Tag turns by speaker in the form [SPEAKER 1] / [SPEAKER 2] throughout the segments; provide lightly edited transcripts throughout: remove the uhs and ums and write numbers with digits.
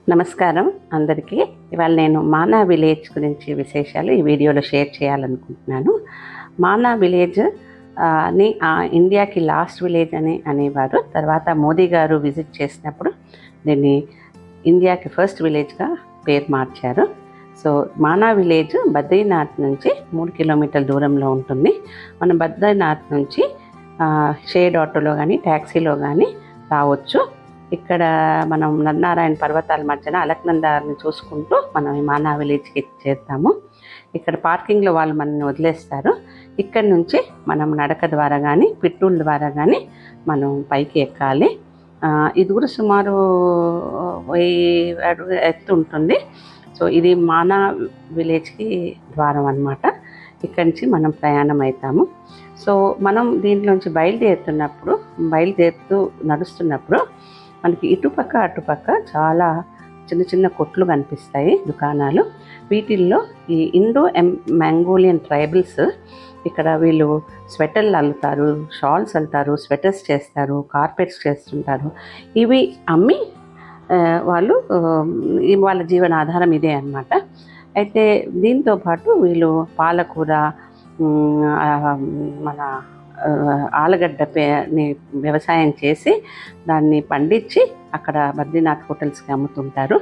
[SPEAKER 1] నమస్కారం అందరికీ. ఇవాళ నేను మానా విలేజ్ గురించి విశేషాలు ఈ వీడియోలో షేర్ చేయాలనుకుంటున్నాను. మానా విలేజ్ ని ఇండియాకి లాస్ట్ విలేజ్ అని అనేవారు. తర్వాత మోదీ గారు విజిట్ చేసినప్పుడు దీన్ని ఇండియాకి ఫస్ట్ విలేజ్గా పేరు మార్చారు. సో మానా విలేజ్ బద్రీనాథ్ నుంచి 3 కిలోమీటర్ల దూరంలో ఉంటుంది. మనం బద్రీనాథ్ నుంచి షేడ్ ఆటోలో కానీ ట్యాక్సీలో కానీ రావచ్చు. ఇక్కడ మనం నన్నారాయణ పర్వతాల మధ్యన అలక్నందాని చూసుకుంటూ మనం ఈ మానా విలేజ్కి చేరుతాము. ఇక్కడ పార్కింగ్లో వాళ్ళు మనల్ని వదిలేస్తారు. ఇక్కడ నుంచి మనం నడక ద్వారా కానీ పిట్టూల ద్వారా కానీ మనం పైకి ఎక్కాలి. ఇది కూడా సుమారు 1000 అడుగు ఎత్తు ఉంటుంది. సో ఇది మానా విలేజ్కి ద్వారం అన్నమాట. ఇక్కడి నుంచి మనం ప్రయాణం అవుతాము. సో మనం దీంట్లోంచి బయలుదేరుతూ నడుస్తున్నప్పుడు మనకి ఇటుపక్క అటుపక్క చాలా చిన్న చిన్న కొట్లు కనిపిస్తాయి, దుకాణాలు. వీటిల్లో ఈ ఇండో మంగోలియన్ ట్రైబల్స్ ఇక్కడ వీళ్ళు స్వెటర్లు అల్లుతారు, షాల్స్ అల్లుతారు, స్వెటర్స్ చేస్తారు, కార్పెట్స్ చేస్తుంటారు. ఇవి అమ్మి వాళ్ళు వాళ్ళ జీవనాధారం ఇదే అన్నమాట. అయితే దీంతో పాటు వీళ్ళు పాలకూర, మన ఆలుగడ్డని వ్యవసాయం చేసి దాన్ని పండించి అక్కడ బద్రీనాథ్ హోటల్స్కి అమ్ముతుంటారు.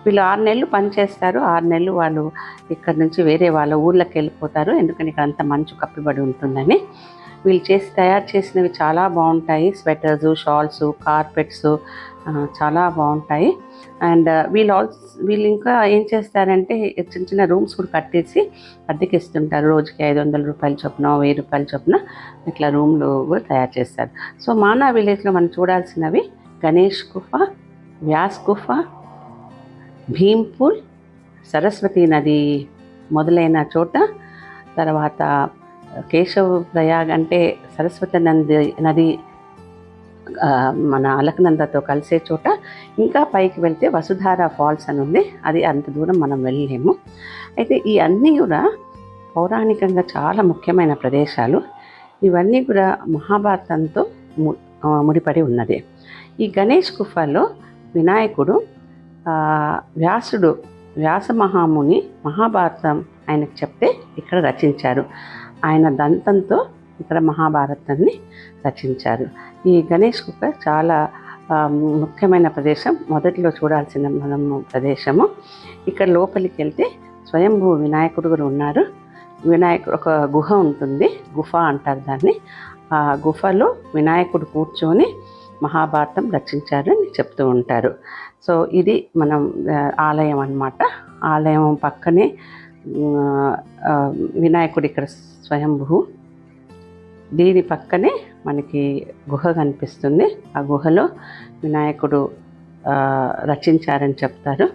[SPEAKER 1] వీళ్ళు 6 నెలలు పనిచేస్తారు. 6 నెలలు వాళ్ళు ఇక్కడ నుంచి వేరే వాళ్ళ ఊళ్ళకి వెళ్ళిపోతారు, ఎందుకని ఇక్కడ అంత మంచు కప్పిబడి ఉంటుందని. వీళ్ళు తయారు చేసినవి చాలా బాగుంటాయి. స్వెటర్స్, షాల్స్, కార్పెట్స్ చాలా బాగుంటాయి. అండ్ వీళ్ళు ఇంకా ఏం చేస్తారంటే చిన్న చిన్న రూమ్స్ కూడా కట్టేసి అద్దెకిస్తుంటారు. రోజుకి 500 రూపాయల చొప్పున, 1000 రూపాయల చొప్పున ఇట్లా రూమ్లు కూడా తయారు చేస్తారు. సో మానా విలేజ్లో మనం చూడాల్సినవి గణేష్ గుఫ, వ్యాస్ గుఫ, భీంపూల్, సరస్వతి నది మొదలైన చోట, తర్వాత కేశవ్ ప్రయాగ్ అంటే సరస్వతి నది మన అలకనందతో కలిసే చోట, ఇంకా పైకి వెళ్తే వసుధార ఫాల్స్ అని ఉంది. అది అంత దూరం మనం వెళ్ళలేము. అయితే ఈ అన్నీ కూడా పౌరాణికంగా చాలా ముఖ్యమైన ప్రదేశాలు. ఇవన్నీ కూడా మహాభారతంతో ముడిపడి ఉన్నది. ఈ గణేష్ గుఫలో వినాయకుడు వ్యాస మహాముని మహాభారతం ఆయనకు చెప్తే ఇక్కడ రచించారు. ఆయన దంతంతో ఇక్కడ మహాభారతాన్ని రచించారు. ఈ గణేష్ గుఫ చాలా ముఖ్యమైన ప్రదేశం, మొదటిలో చూడాల్సిన ప్రదేశము. ఇక్కడ లోపలికి వెళ్తే స్వయంభూ వినాయకుడు కూడా ఉన్నారు. వినాయకుడు ఒక గుహ ఉంటుంది, గుఫ అంటారు దాన్ని. ఆ గుఫలో వినాయకుడు కూర్చొని మహాభారతం రచించారని చెప్తూ ఉంటారు. సో ఇది మనం ఆలయం అన్నమాట. ఆలయం పక్కనే వినాయకుడు ఇక్కడ స్వయంభూ. దీని పక్కనే మనకి గుహ కనిపిస్తుంది. ఆ గుహలో వినాయకుడు రచించారని చెప్తారు.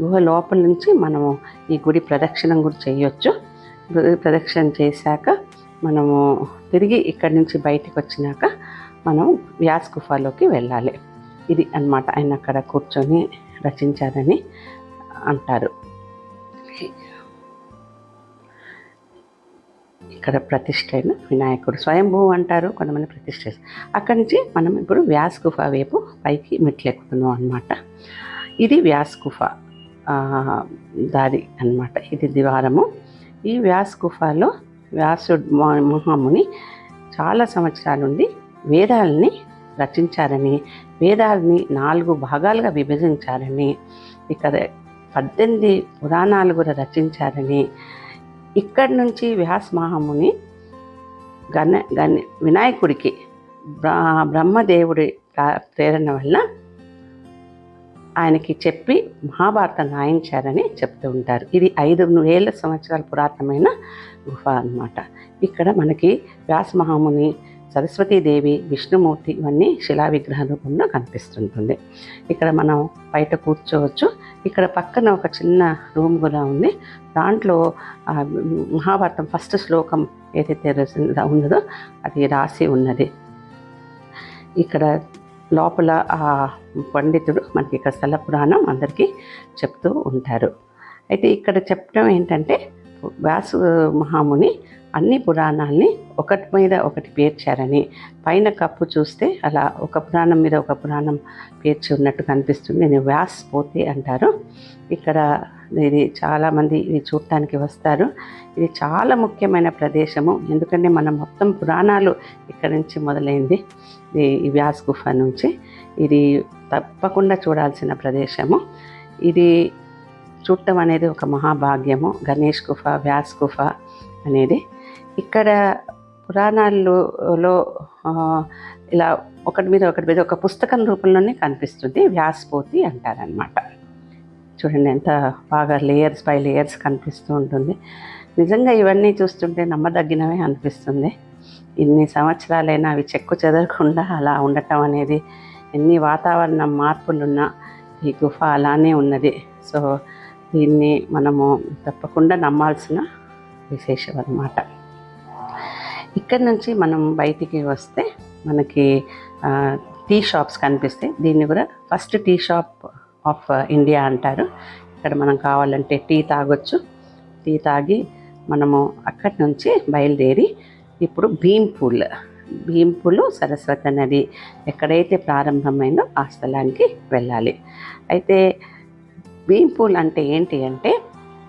[SPEAKER 1] గుహ లోపల నుంచి మనము ఈ గుడి ప్రదక్షిణం కూడా చేయొచ్చు. ప్రదక్షిణ చేశాక మనము తిరిగి ఇక్కడి నుంచి బయటికి వచ్చినాక మనం వ్యాస్ గుఫలోకి వెళ్ళాలి. ఇది అన్నమాట, ఆయన అక్కడ కూర్చొని రచించారని అంటారు. ఇక్కడ ప్రతిష్ఠ అయిన వినాయకుడు స్వయంభూ అంటారు, కొంతమంది ప్రతిష్ఠ. అక్కడి నుంచి మనం ఇప్పుడు వ్యాస్ గుఫ వైపు పైకి మెట్లెక్కుతున్నాం అన్నమాట. ఇది వ్యాస్ గుఫ దారి అన్నమాట. ఇది ద్వారము. ఈ వ్యాస్ గుఫలో వ్యాసుడు మహాముని చాలా సంవత్సరాల నుండి వేదాలని రచించారని, వేదాలని 4 భాగాలుగా విభజించారని, ఇక్కడ 18 పురాణాలు కూడా రచించారని, ఇక్కడి నుంచి వ్యాస్ మహాముని వినాయకుడికి బ్రహ్మదేవుడి ప్రేరణ వల్ల ఆయనకి చెప్పి మహాభారతం రాయించారని చెప్తూ ఉంటారు. ఇది 5000 సంవత్సరాల పురాతనమైన గుహ అన్నమాట. ఇక్కడ మనకి వ్యాస్ మహాముని, సరస్వతీదేవి, విష్ణుమూర్తి ఇవన్నీ శిలా విగ్రహ రూపంలో కనిపిస్తుంటుంది. ఇక్కడ మనం బయట కూర్చోవచ్చు. ఇక్కడ పక్కన ఒక చిన్న రూమ్ కూడా ఉంది. దాంట్లో మహాభారతం ఫస్ట్ శ్లోకం ఏదైతే ఉన్నదో అది రాసి ఉన్నది. ఇక్కడ లోపల ఆ పండితుడు మనకి ఇక్కడ స్థల పురాణం అందరికీ చెప్తూ ఉంటారు. అయితే ఇక్కడ చెప్పడం ఏంటంటే వ్యాసు మహాముని అన్ని పురాణాల్ని ఒకటి మీద ఒకటి పేర్చారని, పైన కప్పు చూస్తే అలా ఒక పురాణం మీద ఒక పురాణం పేర్చి ఉన్నట్టు కనిపిస్తుంది. దీన్ని వ్యాసపోతి అంటారు. ఇక్కడ ఇది చాలామంది ఇది చూడటానికి వస్తారు. ఇది చాలా ముఖ్యమైన ప్రదేశము, ఎందుకంటే మనం మొత్తం పురాణాలు ఇక్కడ నుంచి మొదలైంది. ఈ వ్యాస్ గుఫ నుంచి. ఇది తప్పకుండా చూడాల్సిన ప్రదేశము. ఇది చూడటం అనేది ఒక మహాభాగ్యము. గణేష్ గుఫ, వ్యాస్ గుఫ అనేది ఇక్కడ పురాణాల్లో ఇలా ఒకటి మీద ఒక పుస్తకం రూపంలోనే కనిపిస్తుంది. వ్యాసపోతి అంటారనమాట. చూడండి ఎంత బాగా లేయర్స్ బై లేయర్స్ కనిపిస్తూ ఉంటుంది. నిజంగా ఇవన్నీ చూస్తుంటే నమ్మదగినవే అనిపిస్తుంది. ఇన్ని సంవత్సరాలైనా అవి చెక్కు చెదరకుండా అలా ఉండటం అనేది, ఎన్ని వాతావరణ మార్పులున్నా ఈ గుఫ అలానే ఉన్నది. సో దీన్ని మనము తప్పకుండా నమ్మాల్సిన విశేషం అన్నమాట. ఇక్కడ నుంచి మనం బయటికి వస్తే మనకి టీ షాప్స్ కనిపిస్తాయి. దీన్ని కూడా first tea shop of India అంటారు. ఇక్కడ మనం కావాలంటే టీ తాగొచ్చు. టీ తాగి మనము అక్కడి నుంచి బయలుదేరి ఇప్పుడు భీంపూల్ సరస్వతి నది ఎక్కడైతే ప్రారంభమైందో ఆ స్థలానికి వెళ్ళాలి. అయితే భీంపూల్ అంటే ఏంటి అంటే,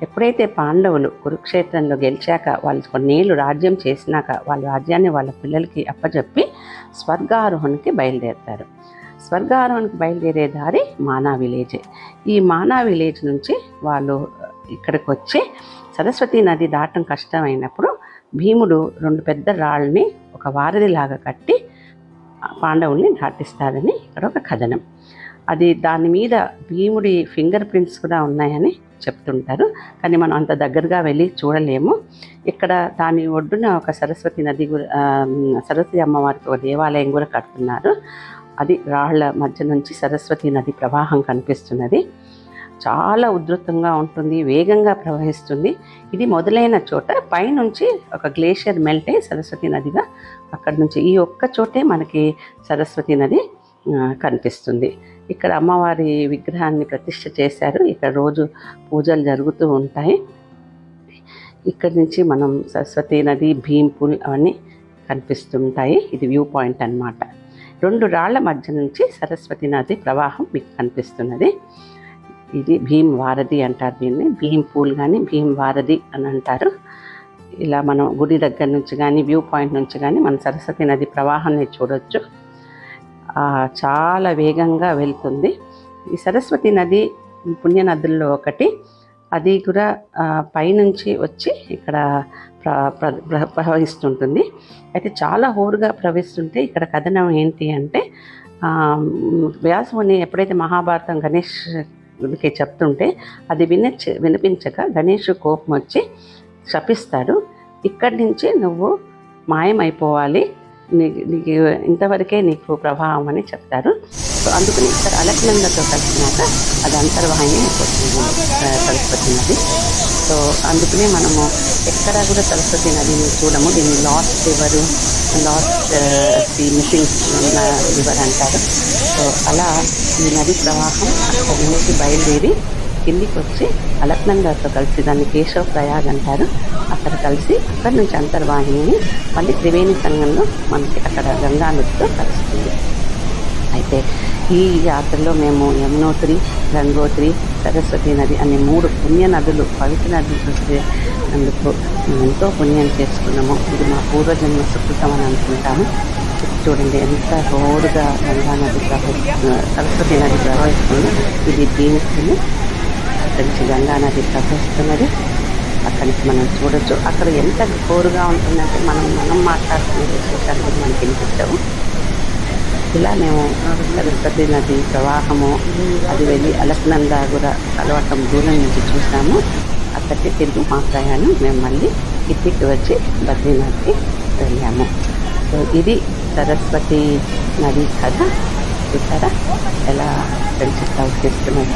[SPEAKER 1] ఎప్పుడైతే పాండవులు కురుక్షేత్రంలో గెలిచాక, వాళ్ళు కొన్నేళ్ళు రాజ్యం చేసినాక వాళ్ళ రాజ్యాన్ని వాళ్ళ పిల్లలకి అప్పచెప్పి స్వర్గారోహణకి బయలుదేరుతారు. స్వర్గారోహణకి బయలుదేరే దారి మానా విలేజే. ఈ మానా విలేజ్ నుంచి వాళ్ళు ఇక్కడికి వచ్చి సరస్వతి నది దాటం కష్టమైనప్పుడు భీముడు 2 పెద్ద రాళ్ళని ఒక వారధిలాగా కట్టి పాండవుల్ని దాటిస్తారని ఇక్కడ ఒక కథనం. అది దాని మీద భీముడి ఫింగర్ ప్రింట్స్ కూడా ఉన్నాయని చెప్తుంటారు. కానీ మనం అంత దగ్గరగా వెళ్ళి చూడలేము. ఇక్కడ దాని ఒడ్డున ఒక సరస్వతి నది, సరస్వతి అమ్మవారికి ఒక దేవాలయం కూడా కడుతున్నారు. అది రాళ్ల మధ్య నుంచి సరస్వతి నది ప్రవాహం కనిపిస్తున్నది. చాలా ఉధృతంగా ఉంటుంది, వేగంగా ప్రవహిస్తుంది. ఇది మొదలైన చోట పైనుంచి ఒక గ్లేషియర్ మెల్ట్ అయ్యి సరస్వతి నదిగా అక్కడి నుంచి ఈ ఒక్క చోటే మనకి సరస్వతి నది కనిపిస్తుంది. ఇక్కడ అమ్మవారి విగ్రహాన్ని ప్రతిష్ఠ చేశారు. ఇక్కడ రోజు పూజలు జరుగుతూ ఉంటాయి. ఇక్కడి నుంచి మనం సరస్వతి నది, భీంపూల్ అవన్నీ కనిపిస్తుంటాయి. ఇది వ్యూ పాయింట్ అన్నమాట. 2 రాళ్ల మధ్య నుంచి సరస్వతి నది ప్రవాహం మీకు కనిపిస్తున్నది. ఇది భీమ్ వారధి అంటారు. దీన్ని భీంపూల్ కానీ భీమ్ వారధి అని అంటారు. ఇలా మనం గుడి దగ్గర నుంచి కానీ వ్యూ పాయింట్ నుంచి కానీ మన సరస్వతి నది ప్రవాహాన్ని చూడొచ్చు. చాలా వేగంగా వెళ్తుంది. ఈ సరస్వతి నది పుణ్య నదుల్లో ఒకటి. అది కూడా పైనుంచి వచ్చి ఇక్కడ ప్రవహిస్తుంటుంది. అయితే చాలా హోరుగా ప్రవహిస్తుంటే ఇక్కడ కథనం ఏంటి అంటే, వ్యాసముని ఎప్పుడైతే మహాభారతం గణేష్కి చెప్తుంటే అది వినిపించక గణేష్ కోపం వచ్చి శపిస్తాడు. ఇక్కడి నుంచి నువ్వు మాయమైపోవాలి, నీకు ఇంతవరకే నీకు ప్రభావం అని చెప్తారు. సో అందుకని ఇక్కడ అలక్నందతో కలిసినాక అది అంతర్వాహిని అయిపోతుంది సరస్వతి నది. సో అందుకనే మనము ఎక్కడ కూడా సరస్వతి నదిని చూడము. దీన్ని last river, last the missing river అంటారు. సో అలా ఈ నది ప్రవాహం అక్కడి నుంచి బయలుదేరి కిందికి వచ్చి అలక్నందతో కలిసి, దాన్ని కేశవ ప్రయాగ్ అంటారు, అక్కడ కలిసి అక్కడి నుంచి అంతర్వాహిని మళ్ళీ త్రివేణి సంఘంలో మనకి అక్కడ గంగా నదితో కలుస్తుంది. అయితే ఈ యాత్రలో మేము యమునోత్రి, గంగోత్రి, సరస్వతి నది అనే 3 పుణ్య నదులు, పవిత్ర నదులు చూసేందుకు మేము ఎంతో పుణ్యం చేసుకున్నాము. ఇది మా పూర్వజన్మ సుకృతం అని అనుకుంటాము. చూడండి ఎంత రోడ్డుగా గంగా నది సరస్వతి నది ప్రవహిస్తుంది. ఇది భీముని, అక్కడి నుంచి గంగా నది ప్రవహిస్తున్నది. అక్కడి నుంచి మనం చూడొచ్చు. అక్కడ ఎంత కోరుగా ఉంటుందంటే మనం మాట్లాడుకునే విశేషాలు కూడా మనకి వినిపించవు. ఇలా మేము సరస్వతి నది ప్రవాహము అది వెళ్ళి అలక్నంద కూడా కలవటం దూరం నుంచి చూసాము. అక్కడికి తిరిగి మా ప్రయాణం మేము మళ్ళీ ఇంటికి వచ్చి బద్రీనాథ్కి వెళ్ళాము. సో ఇది సరస్వతి నది కథ. చూసారా ఎలా ఫ్రెండ్షిప్ ప్రవర్తిస్తున్నారు.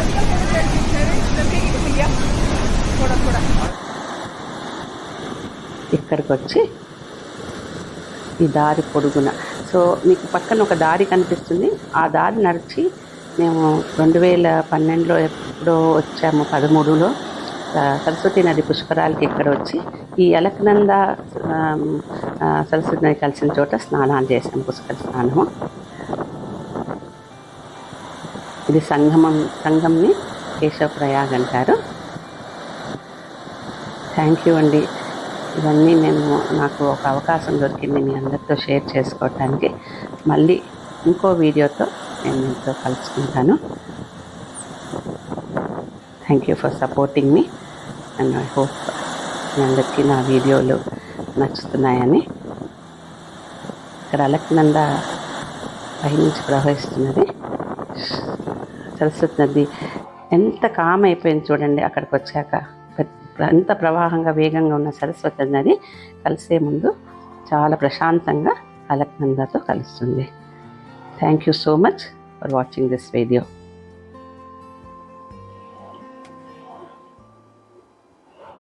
[SPEAKER 1] ఇక్కడికి వచ్చి ఈ దారి పొడుగున, సో మీకు పక్కన ఒక దారి కనిపిస్తుంది. ఆ దారి నడిచి మేము 2012లో ఎప్పుడో వచ్చాము, 13లో. సరస్వతి నది పుష్కరాలకి ఇక్కడ వచ్చి ఈ అలకనంద సరస్వతి నది కలిసిన చోట స్నానాలు చేసాం, పుష్కర స్నానము. ఇది సంగంని కేశవ ప్రయాగ్ అంటారు. థ్యాంక్ యూ అండి. ఇవన్నీ నాకు ఒక అవకాశం దొరికింది మీ అందరితో షేర్ చేసుకోవటానికి. మళ్ళీ ఇంకో వీడియోతో నేను మీతో కలుసుకుంటాను. థ్యాంక్ యూ ఫర్ సపోర్టింగ్ మీ అండ్ ఐ హోప్ మీ అందరికీ నా వీడియోలు నచ్చుతున్నాయని. ఇక్కడ అలకనంద పైనుంచి ప్రవహిస్తున్నది సరస్వతి నది. ఎంత కామ్ అయిపోయింది చూడండి అక్కడికి వచ్చాక. ఎంత ప్రవాహంగా వేగంగా ఉన్న సరస్వతి నది కలిసే ముందు చాలా ప్రశాంతంగా అలకనందతో కలుస్తుంది. Thank you so much for watching this video.